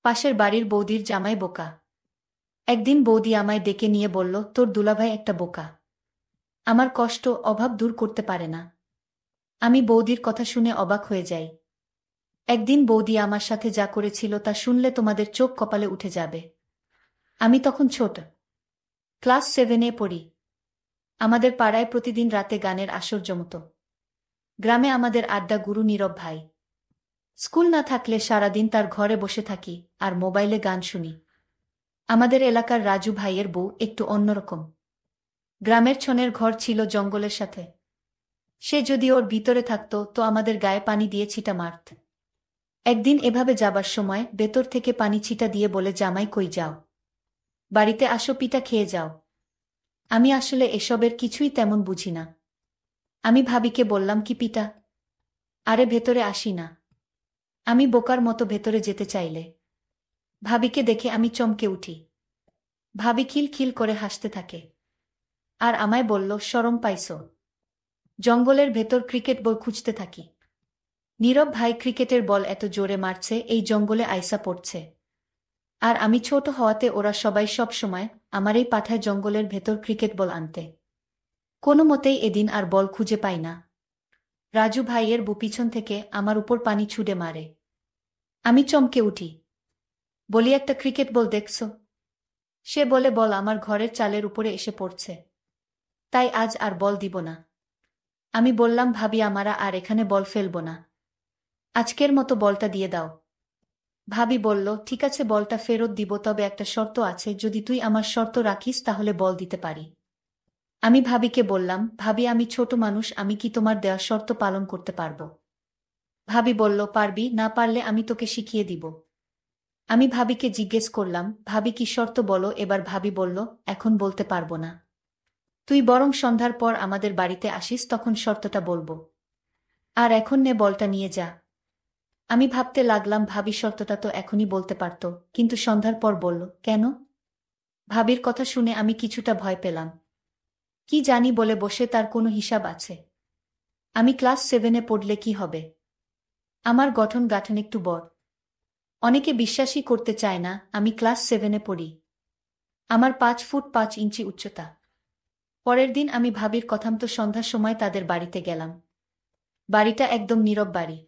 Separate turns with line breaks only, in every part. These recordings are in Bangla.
পাশের বাড়ির বৌদির জামাই বোকা। একদিন বৌদি আমায় ডেকে নিয়ে বলল, তোর দুলাভাই একটা বোকা। আমার কষ্ট অভাব দূর করতে পারে না। আমি বৌদির কথা শুনে অবাক হয়ে যাই। একদিন বৌদি আমার সাথে যা করেছিল তা শুনলে তোমাদের চোখ কপালে উঠে যাবে। আমি তখন ছোট, ক্লাস 7-এ পড়ি। আমাদের পাড়ায় প্রতিদিন রাতে গানের আসর জমত। গ্রামে আমাদের আড্ডা গুরু নীরব ভাই। স্কুল না থাকলে সারাদিন তার ঘরে বসে থাকি আর মোবাইলে গান শুনি। আমাদের এলাকার রাজু ভাইয়ের বউ একটু অন্যরকম। গ্রামের ছনের ঘর ছিল জঙ্গলের সাথে। সে যদি ওর ভিতরে থাকত তো আমাদের গায়ে পানি দিয়ে ছিটা মারত। একদিন এভাবে যাবার সময় ভেতর থেকে পানি ছিটা দিয়ে বলে, জামাই কই যাও, বাড়িতে আসো, পিঠা খেয়ে যাও। আমি আসলে এসবের কিছুই তেমন বুঝি না। আমি ভাবিকে বললাম, কি পিঠা? আরে ভেতরে আসি না। আমি বোকার মতো ভেতরে যেতে চাইলে ভাবিকে দেখে আমি চমকে উঠি। ভাবি খিল খিল করে হাসতে থাকে আর আমায় বলল, শরম পাইছো? জঙ্গলের ভেতর ক্রিকেট বল খুঁজতে থাকি। নীরব ভাই ক্রিকেটের বল এত জোরে মারছে এই জঙ্গলে আইসা পড়ছে। আর আমি ছোট হওয়াতে ওরা সবাই সব সময় আমারই পাঠায় জঙ্গলের ভেতর ক্রিকেট বল আনতে। কোনো মতেই এদিন আর বল খুঁজে পাই না। রাজু ভাইয়ের বউ পিছন থেকে আমার উপর পানি ছুড়ে মারে। আমি চমকে উঠি। বলি, একটা ক্রিকেট বল দেখছো? সে বলে, বল আমার ঘরের চালের উপরে এসে পড়ছে, তাই আজ আর বল দিব না। আমি বললাম, ভাবি আমরা আর এখানে বল ফেলব না, আজকের মতো বলটা দিয়ে দাও। ভাবি বলল, ঠিক আছে বলটা ফেরত দিব, তবে একটা শর্ত আছে, যদি তুই আমার শর্ত রাখিস তাহলে বল দিতে পারি। আমি ভাবিকে বললাম, ভাবি আমি ছোট মানুষ, আমি কি তোমার দেওয়া শর্ত পালন করতে পারবো? ভাবি বলল, পারবি, না পারলে আমি তোকে শিখিয়ে দিব। আমি ভাবিকে জিজ্ঞেস করলাম, ভাবি কি শর্ত বলো? এবার ভাবি বলল, এখন বলতে পারবো না, তুই বরং সন্ধ্যার পর আমাদের বাড়িতে আসিস, তখন শর্তটা বলবো। আর এখন নে বলটা নিয়ে যা। আমি ভাবতে লাগলাম, ভাবি শর্তটা তো এখনই বলতে পারত, কিন্তু সন্ধ্যার পর বলল কেন? ভাবির কথা শুনে আমি কিছুটা ভয় পেলাম। কি জানি বলে বসে তার কোনো হিসাব আছে? আমি ক্লাস 7-এ পড়লে কি হবে? আমার গঠন গাঠন একটু বড়। অনেকে বিশ্বাসই করতে চায় না আমি ক্লাস 7-এ পড়ি। আমার 5 ফুট 5 ইঞ্চি উচ্চতা। পরের দিন আমি ভাবির কথামতো সন্ধ্যার সময় তাদের বাড়িতে গেলাম। বাড়িটা একদম নীরব বাড়ি।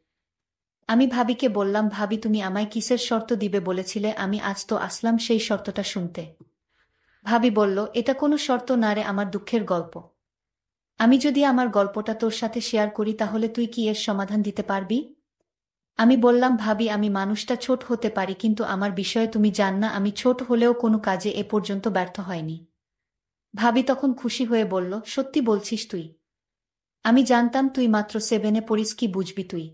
আমি ভাবিকে বললাম, ভাবি তুমি আমায় কিসের শর্ত দিবে বলেছিলে, আমি আজ তো আসলাম সেই শর্তটা শুনতে। ভাবি বলল, এটা কোনো শর্ত না রে, আমার দুঃখের গল্প। আমি যদি আমার গল্পটা তোর সাথে শেয়ার করি তাহলে তুই কি এর সমাধান দিতে পারবি? আমি বললাম, ভাবি আমি মানুষটা ছোট হতে পারি, কিন্তু আমার বিষয়ে তুমি জান না, আমি ছোট হলেও কোনো কাজে এ পর্যন্ত ব্যর্থ হয়নি। ভাবি তখন খুশি হয়ে বলল, সত্যি বলছিস তুই? আমি জানতাম তুই মাত্র 7-এ পড়িস, কি বুঝবি তুই।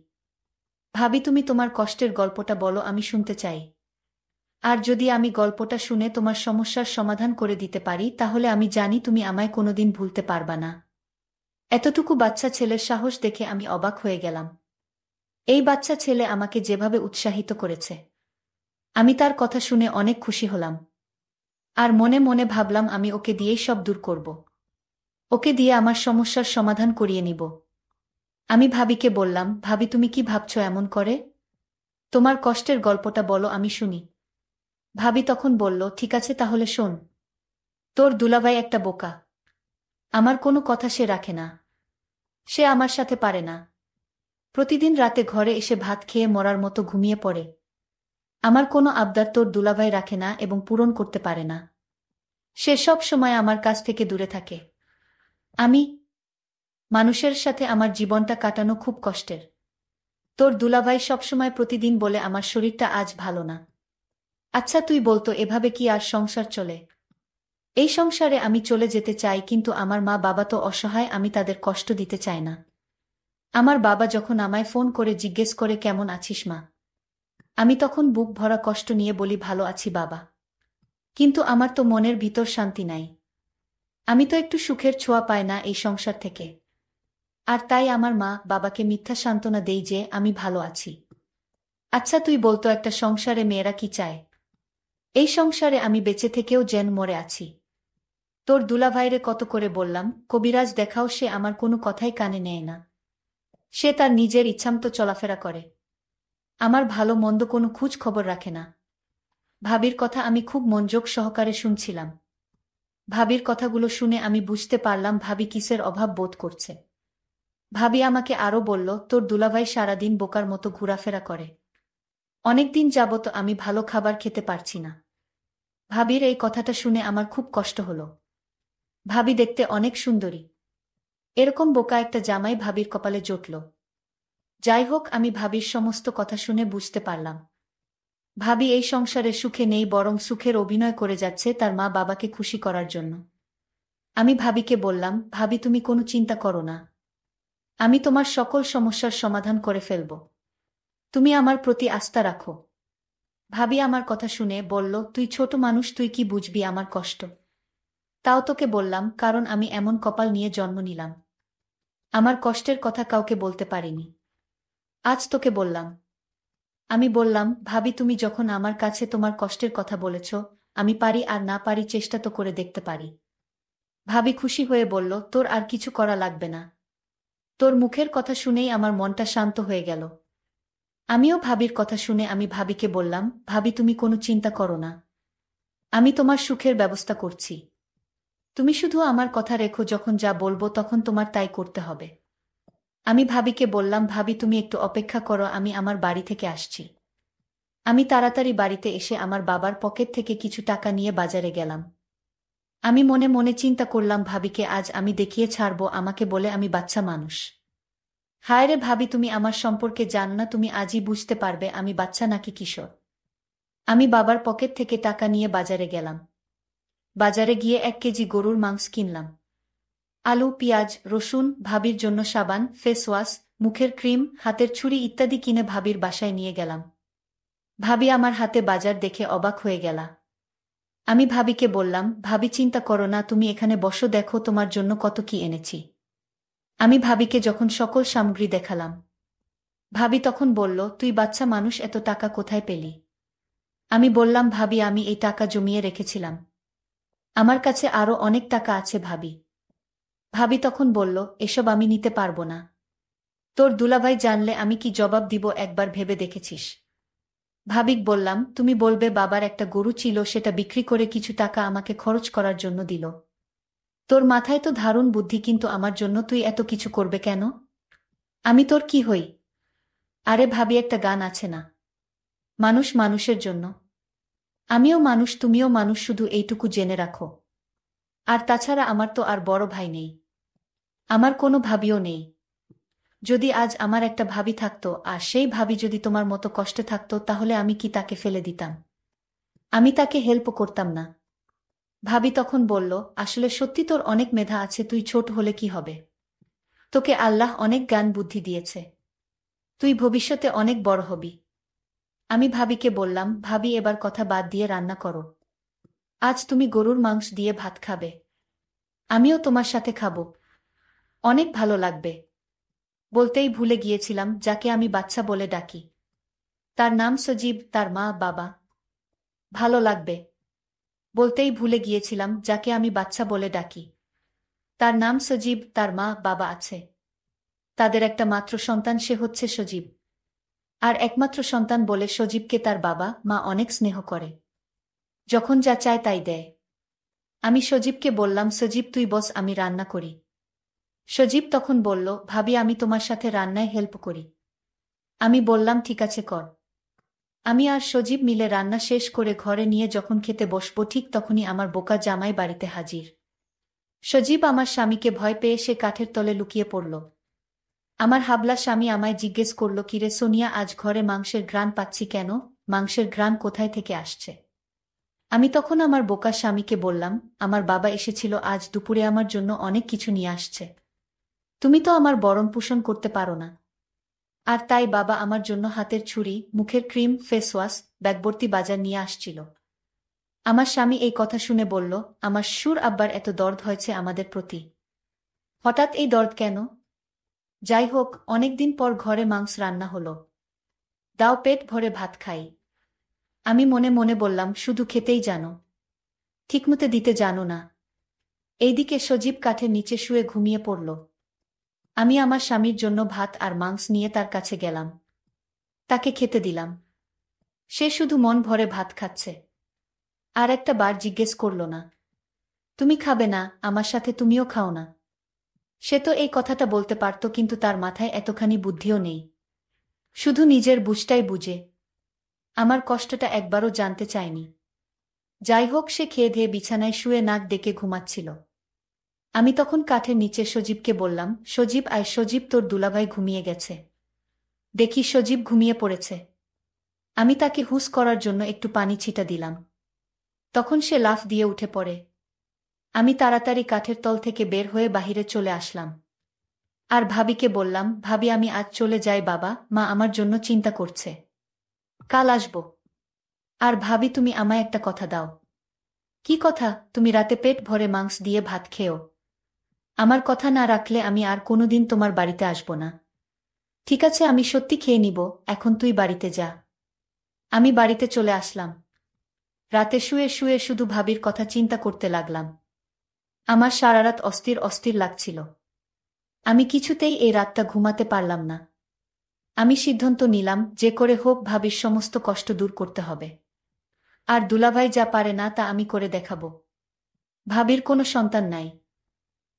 ভাবি তুমি তোমার কষ্টের গল্পটা বলো, আমি শুনতে চাই। আর যদি আমি গল্পটা শুনে তোমার সমস্যার সমাধান করে দিতে পারি তাহলে আমি জানি তুমি আমায় কোনোদিন ভুলতে পারবা না। এতটুকু বাচ্চা ছেলের সাহস দেখে আমি অবাক হয়ে গেলাম। এই বাচ্চা ছেলে আমাকে যেভাবে উৎসাহিত করেছে, আমি তার কথা শুনে অনেক খুশি হলাম। আর মনে মনে ভাবলাম আমি ওকে দিয়েই সব দূর করব। ওকে দিয়ে আমার সমস্যার সমাধান করিয়ে নিব। আমি ভাবিকে বললাম, ভাবি তুমি কি ভাবছো এমন করে? তোমার কষ্টের গল্পটা বলো, আমি শুনি। ভাবি তখন বলল, ঠিক আছে তাহলে শোন। তোর দুলাভাই একটা বোকা। আমার কোনো কথা সে রাখে না। সে আমার সাথে পারে না। প্রতিদিন রাতে ঘরে এসে ভাত খেয়ে মরার মতো ঘুমিয়ে পড়ে। আমার কোনো আবদার তোর দুলাভাই রাখে না এবং পূরণ করতে পারে না। সে সব সময় আমার কাছ থেকে দূরে থাকে। আমি মানুষের সাথে আমার জীবনটা কাটানো খুব কষ্টের। তোর দুলাভাই সবসময় প্রতিদিন বলে আমার শরীরটা আজ ভালো না। আচ্ছা তুই বলতো এভাবে কি আর সংসার চলে? এই সংসারে আমি চলে যেতে চাই, কিন্তু আমার মা বাবা তো অসহায়, আমি তাদের কষ্ট দিতে চাই না। আমার বাবা যখন আমায় ফোন করে জিজ্ঞেস করে, কেমন আছিস মা, আমি তখন বুক ভরা কষ্ট নিয়ে বলি, ভালো আছি বাবা। কিন্তু আমার তো মনের ভিতর শান্তি নাই। আমি তো একটু সুখের ছোঁয়া পাই না এই সংসার থেকে। আর তাই আমার মা বাবাকে মিথ্যা সান্ত্বনা দেই যে আমি ভালো আছি। আচ্ছা তুই বলতো একটা সংসারে মেয়েরা কি চায়? এই সংসারে আমি বেঁচে থেকেও যেন মরে আছি। তোর দুলাভাইরে কত করে বললাম, কবিরাজ দেখাও, সে আমার কোনো কথাই কানে নেয় না। সে তার নিজের ইচ্ছামতো চলাফেরা করে। আমার ভালো মন্দ কোনো খোঁজ খবর রাখে না। ভাবির কথা আমি খুব মনোযোগ সহকারে শুনছিলাম। ভাবির কথাগুলো শুনে আমি বুঝতে পারলাম ভাবি কিসের অভাব বোধ করছে। ভাবি আমাকে আরো বলল, তোর দুলাভাই সারাদিন বোকার মতো ঘোরাফেরা করে। অনেকদিন যাবত আমি ভালো খাবার খেতে পারছি না। ভাবির এই কথাটা শুনে আমার খুব কষ্ট হলো। ভাবি দেখতে অনেক সুন্দরী। এরকম বোকা একটা জামাই ভাবির কপালে জুটল। যাই হোক, আমি ভাবির সমস্ত কথা শুনে বুঝতে পারলাম ভাবি এই সংসারে সুখে নেই, বরং সুখের অভিনয় করে যাচ্ছে তার মা বাবাকে খুশি করার জন্য। আমি ভাবিকে বললাম, ভাবি তুমি কোনো চিন্তা করো না, আমি তোমার সকল সমস্যার সমাধান করে ফেলব। তুমি আমার প্রতি আস্থা রাখো। ভাবি আমার কথা শুনে বলল, তুই ছোট মানুষ, তুই কি বুঝবি আমার কষ্ট। তাও তোকে বললাম, কারণ আমি এমন কপাল নিয়ে জন্ম নিলাম। আমার কষ্টের কথা কাউকে বলতে পারিনি। আজ তোকে বললাম। আমি বললাম, ভাবি তুমি যখন আমার কাছে তোমার কষ্টের কথা বলেছ, আমি পারি আর না পারি চেষ্টা তো করে দেখতে পারি। ভাবি খুশি হয়ে বলল, তোর আর কিছু করা লাগবে না। তোর মুখের কথা শুনেই আমার মনটা শান্ত হয়ে গেল। আমিও ভাবির কথা শুনে আমি ভাবিকে বললাম, ভাবি তুমি কোনো চিন্তা করো না, আমি তোমার সুখের ব্যবস্থা করছি। তুমি শুধু আমার কথা রেখো, যখন যা বলবো তখন তোমার তাই করতে হবে। আমি ভাবিকে বললাম, ভাবি তুমি একটু অপেক্ষা করো, আমি আমার বাড়ি থেকে আসছি। আমি তাড়াতাড়ি বাড়িতে এসে আমার বাবার পকেট থেকে কিছু টাকা নিয়ে বাজারে গেলাম। আমি মনে মনে চিন্তা করলাম, ভাবিকে আজ আমি দেখিয়ে ছাড়ব আমাকে বলে আমি বাচ্চা মানুষ। হায় রে ভাবি, তুমি আমার সম্পর্কে জানো না, তুমি আজই বুঝতে পারবে আমি বাচ্চা নাকি কিশোর। আমি বাবার পকেট থেকে টাকা নিয়ে বাজারে গেলাম। বাজারে গিয়ে 1 কেজি গরুর মাংস কিনলাম। আলু, পেঁয়াজ, রসুন, ভাবির জন্য সাবান, ফেস ওয়াশ, মুখের ক্রিম, হাতের ছুরি ইত্যাদি কিনে ভাবির বাসায় নিয়ে গেলাম। ভাবি আমার হাতে বাজার দেখে অবাক হয়ে গেল। আমি ভাবিকে বললাম, ভাবি চিন্তা করো না, তুমি এখানে বসো, দেখো তোমার জন্য কত কি এনেছি। আমি ভাবিকে যখন সকল সামগ্রী দেখালাম, ভাবি তখন বলল, তুই বাচ্চা মানুষ, এত টাকা কোথায় পেলি। আমি বললাম, ভাবি আমি এই টাকা জমিয়ে রেখেছিলাম, আমার কাছে আরো অনেক টাকা আছে ভাবি। ভাবি তখন বলল, এসব আমি নিতে পারবো না। তোর দুলাভাই জানলে আমি কি জবাব দিব, একবার ভেবে দেখেছিস। ভাবিক বললাম, তুমি বলবে বাবার একটা গরু ছিল, সেটা বিক্রি করে কিছু টাকা আমাকে খরচ করার জন্য দিল। তোর মাথায় তো দারুণ বুদ্ধি, কিন্তু আমার জন্য তুই এত কিছু করবে কেন। আমি তোর কি হই। আরে ভাবি, একটা গান আছে না, মানুষ মানুষের জন্য। আমিও মানুষ, তুমিও মানুষ, শুধু এইটুকু জেনে রাখো। আর তাছাড়া আমার তো আর বড় ভাই নেই, আমার কোনো ভাবিও নেই। যদি আজ আমার একটা ভাবি থাকতো, আর সেই ভাবি যদি তোমার মতো কষ্টে থাকতো, তাহলে আমি কি তাকে ফেলে দিতাম? আমি তাকে হেল্প করতাম না? ভাবি তখন বলল, আসলে সত্যি তোর অনেক মেধা আছে, তুই ছোট হলে কি হবে, তোকে আল্লাহ অনেক জ্ঞান বুদ্ধি দিয়েছে, তুই ভবিষ্যতে অনেক বড় হবি। আমি ভাবিকে বললাম, ভাবি এবার কথা বাদ দিয়ে রান্না করো। আজ তুমি গরুর মাংস দিয়ে ভাত খাবে, আমিও তোমার সাথে খাবো, অনেক ভালো লাগবে। বলতেই ভুলে গিয়েছিলাম, যাকে আমি বাচ্চা বলে ডাকি, তার নাম সজীব, তার মা বাবা। ভালো লাগবে। বলতেই ভুলে গিয়েছিলাম, যাকে আমি বাচ্চা বলে ডাকি, তার নাম সজীব, তার মা বাবা আছে। তাদের একটা মাত্র সন্তান, সে হচ্ছে সজীব। আর একমাত্র সন্তান বলে সজীবকে তার বাবা মা অনেক স্নেহ করে, যখন যা চায় তাই দেয়। আমি সজীবকে বললাম, সজীব তুই বস, আমি রান্না করি। সজীব তখন বলল, ভাবি আমি তোমার সাথে রান্নায় হেল্প করি। আমি বললাম, ঠিক আছে কর। আমি আর সজীব মিলে রান্না শেষ করে ঘরে নিয়ে যখন খেতে বসবো, ঠিক তখনই আমার বোকা জামাই বাড়িতে হাজির। সজীব আমার স্বামীকে ভয় পেয়ে সে কাঠের তলে লুকিয়ে পড়ল। আমার হাবলা স্বামী আমায় জিজ্ঞেস করল, কিরে সোনিয়া, আজ ঘরে মাংসের ঘ্রাণ পাচ্ছি কেন, মাংসের ঘ্রাণ কোথায় থেকে আসছে। আমি তখন আমার বোকা স্বামীকে বললাম, আমার বাবা এসেছিল আজ দুপুরে, আমার জন্য অনেক কিছু নিয়ে আসছে। তুমি তো আমার বরণ পোষণ করতে পারো না, আর তাই বাবা আমার জন্য হাতের ছুরি, মুখের ক্রিম, ফেস ওয়াশ, ব্যাগভর্তি বাজার নিয়ে আসছিল। আমার স্বামী এই কথা শুনে বলল, আমার সুর আব্বার এত দরদ হয়েছে আমাদের প্রতি, হঠাৎ এই দরদ কেন। যাই হোক, অনেকদিন পর ঘরে মাংস রান্না হলো, দাও পেট ভরে ভাত খাই। আমি মনে মনে বললাম, শুধু খেতেই জানো, ঠিকমতো দিতে জানো না। এইদিকে সজীব কাঠের নিচে শুয়ে ঘুমিয়ে পড়ল। আমি আমার স্বামীর জন্য ভাত আর মাংস নিয়ে তার কাছে গেলাম, তাকে খেতে দিলাম। সে শুধু মন ভরে ভাত খাচ্ছে। আর একটা বার জিজ্ঞেস করল না। তুমি খাবে না, আমার সাথে তুমিও খাও না। সে তো এই কথাটা বলতে পারত, কিন্তু তার মাথায় এতখানি বুদ্ধিও নেই। শুধু নিজের বুঝটাই বুঝে। আমার কষ্টটা একবারও জানতে চায়নি। যাই হোক, সে খেয়ে ধেয়ে বিছানায় শুয়ে নাক ডেকে ঘুমাচ্ছিল। আমি তখন কাঠের নিচে সজীবকে বললাম, সজীব আয়, সজীব তোর দুলাভাই ঘুমিয়ে গেছে। দেখি সজীব ঘুমিয়ে পড়েছে। আমি তাকে হুঁশ করার জন্য একটু পানি ছিটা দিলাম। তখন সে লাফ দিয়ে উঠে পড়ে। আমি তাড়াতাড়ি কাঠের তল থেকে বের হয়ে বাহিরে চলে আসলাম। আর ভাবিকে বললাম, ভাবি আমি আজ চলে যাই, বাবা মা আমার জন্য চিন্তা করছে। কাল আসব। আর ভাবি তুমি আমায় একটা কথা দাও। কি কথা? তুমি রাতে পেট ভরে মাংস দিয়ে ভাত খেও। আমার কথা না রাখলে আমি আর কোনোদিন তোমার বাড়িতে আসব না। ঠিক আছে, আমি সত্যি খেয়ে নিব, এখন তুই বাড়িতে যা। আমি বাড়িতে চলে আসলাম। রাতে শুয়ে শুয়ে শুধু ভাবির কথা চিন্তা করতে লাগলাম। আমার সারারাত অস্থির অস্থির লাগছিল। আমি কিছুতেই এই রাতটা ঘুমাতে পারলাম না। আমি সিদ্ধান্ত নিলাম, যে করে হোক ভাবির সমস্ত কষ্ট দূর করতে হবে। আর দুলাভাই যা পারে না তা আমি করে দেখাব। ভাবির কোনো সন্তান নাই।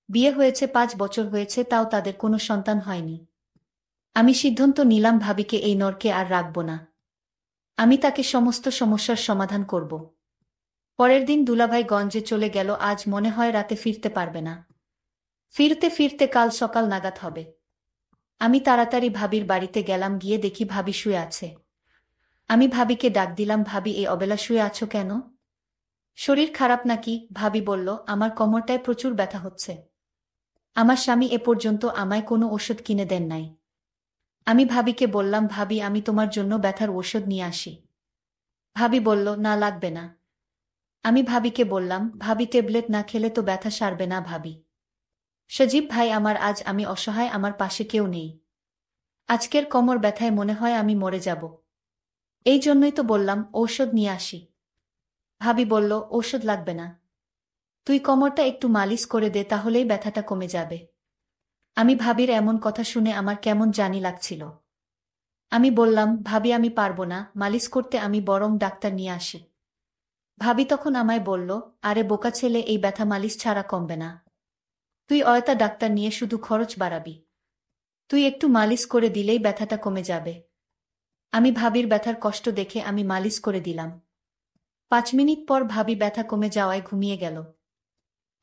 বিয়ে হয়েছে 5 বছর হয়েছে, তাও তাদের কোনো সন্তান হয়নি। আমি সিদ্ধান্ত নিলাম ভাবিকে এই নরকে আর রাখব না। আমি তাকে সমস্ত সমস্যার সমাধান করব। পরের দিন দুলাভাই গঞ্জে চলে গেল। আজ মনে হয় রাতে ফিরতে পারবে না। ফিরতে ফিরতে কাল সকাল নাগাদ হবে। আমি তাড়াতাড়ি ভাবির বাড়িতে গেলাম, গিয়ে দেখি ভাবি শুয়ে আছে। আমি ভাবিকে ডাক দিলাম, ভাবি এই অবেলা শুয়ে আছো কেন? শরীর খারাপ নাকি? ভাবি বলল, আমার কোমরটায় প্রচুর ব্যথা হচ্ছে। আমার স্বামী এ পর্যন্ত আমায় কোনো ওষুধ কিনে দেন নাই। আমি ভাবিকে বললাম, ভাবি আমি তোমার জন্য ব্যথার ওষুধ নিয়ে আসি। ভাবি বলল, না লাগবে না। আমি ভাবিকে বললাম, ভাবি ট্যাবলেট না খেলে তো ব্যথা সারবে না ভাবি। সজীব ভাই আমার, আজ আমি অসহায়, আমার পাশে কেউ নেই। আজকের কোমর ব্যথায় মনে হয় আমি মরে যাব। এই জন্যই তো বললাম ঔষধ নিয়ে আসি। ভাবি বলল, ঔষধ লাগবে না। তুই কোমরটা একটু মালিশ করে দে, তাহলেই ব্যথাটা কমে যাবে। আমি ভাবির এমন কথা শুনে আমার কেমন জানি লাগছিল। আমি বললাম, ভাবি আমি পারবো না মালিশ করতে, আমি বরং ডাক্তার নিয়ে আসি। ভাবি তখন আমায় বলল, আরে বোকা ছেলে, এই ব্যথা মালিশ ছাড়া কমবে না। তুই অয়তা ডাক্তার নিয়ে শুধু খরচ বাড়াবি। তুই একটু মালিশ করে দিলেই ব্যথাটা কমে যাবে। আমি ভাবির ব্যথার কষ্ট দেখে আমি মালিশ করে দিলাম। 5 মিনিট পর ভাবি ব্যথা কমে যাওয়ায় ঘুমিয়ে গেল।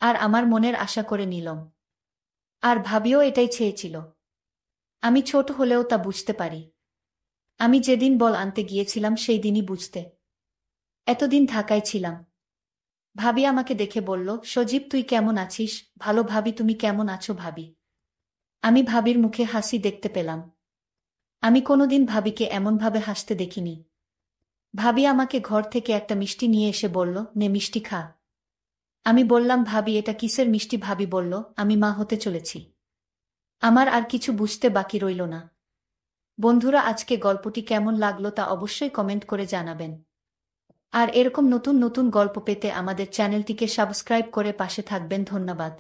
আর আমার মনের আশা করে নিলাম। আর ভাবিও এটাই চেয়েছিল। আমি ছোট হলেও তা বুঝতে পারি। আমি যেদিন বল আনতে গিয়েছিলাম সেই দিনই বুঝতে। এতদিন ঢাকায় ছিলাম। ভাবি আমাকে দেখে বলল, সজীব তুই কেমন আছিস? ভালো ভাবি, তুমি কেমন আছো ভাবি? আমি ভাবির মুখে হাসি দেখতে পেলাম। আমি কোনোদিন ভাবিকে এমনভাবে হাসতে দেখিনি। ভাবি আমাকে ঘর থেকে একটা মিষ্টি নিয়ে এসে বলল, নে মিষ্টি খা। আমি বললাম, ভাবি এটা কিসের মিষ্টি? ভাবি বলল, আমি মা হতে চলেছি। আমার আর কিছু বুঝতে বাকি রইল না। বন্ধুরা, আজকে গল্পটি কেমন লাগলো তা অবশ্যই কমেন্ট করে জানাবেন। আর এরকম নতুন নতুন গল্প পেতে আমাদের চ্যানেলটিকে সাবস্ক্রাইব করে পাশে থাকবেন। ধন্যবাদ।